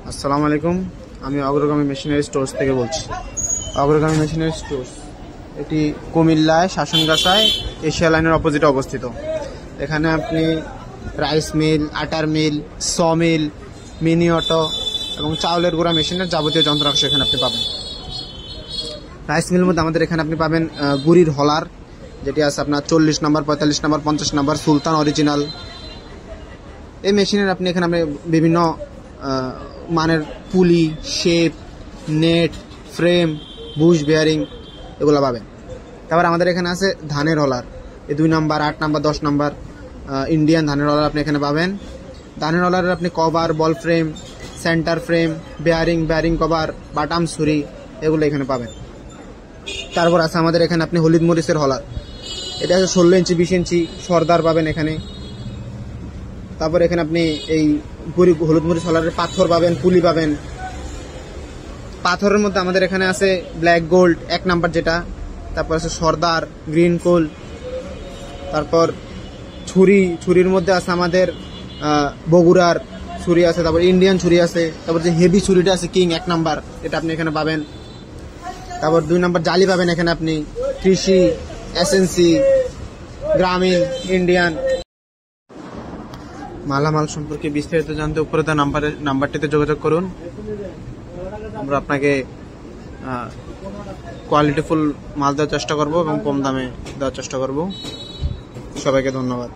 আসসালামু আলাইকুম, আমি অগ্রগামী মেশিনারি স্টোর্স থেকে বলছি। অগ্রগামী মেশিনারি স্টোর্স এটি কুমিল্লায় শাসনগাছায় এশিয়া লাইনের অপোজিটে অবস্থিত। এখানে আপনি রাইস মিল, আটার মিল, স মিল, মিনি অটো এবং চাউলের গুঁড়া মেশিনের যাবতীয় যন্ত্রাংশ এখানে আপনি পাবেন। রাইস মিলের মধ্যে আমাদের এখানে আপনি পাবেন গুড়ির হলার, যেটি আছে আপনার 40 নম্বর, 45 নম্বর, 50 নম্বর, সুলতান অরিজিনাল। এই মেশিনের আপনি এখানে বিভিন্ন মানের পুলি, shape, net, frame, Bush bearing এগুলো পাবেন। তারপর আমাদের এখানে আছে ধানের হলার, এই 2 নম্বর, 8 নম্বর, 10 নম্বর ইন্ডিয়ান ধানের হলার আপনি এখানে পাবেন। ধানের হলারের আপনি cover, ball frame, centre frame, bearing cover, বাটাম ছুরি এগুলো এখানে পাবেন। তারপর আছে আমাদের এখানে আপনি হলুদ মরিচের হলার, এটা আছে 16 ইঞ্চি, 20 ইঞ্চি সর্দার পাবেন এখানে। তারপর এখানে আপনি এই হলুদ মরিচ হলারের পাথর পাবেন, পুলি পাবেন। পাথরের মধ্যে আমাদের এখানে আছে ব্ল্যাক গোল্ড 1 নাম্বার যেটা, তারপর আছে সর্দার, গ্রিন কোল। তারপর ছুরির মধ্যে আছে আমাদের বগুড়ার ছুরি আছে, তারপর ইন্ডিয়ান ছুরি আছে। তারপর যে হেভি ছুরিটা আছে কিং 1 নাম্বার, এটা আপনি এখানে পাবেন। তারপর 2 নাম্বার জালি পাবেন এখানে আপনি, কৃষি, এসএনসি, গ্রামীণ, ইন্ডিয়ান। মালামাল সম্পর্কে বিস্তারিত জানতে উপরে দেওয়া নাম্বারটিতে যোগাযোগ করুন। আমরা আপনাকে কোয়ালিটিফুল মাল দেওয়ার চেষ্টা করব এবং কম দামে দেওয়ার চেষ্টা করব। সবাইকে ধন্যবাদ।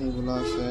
এগুলো আছে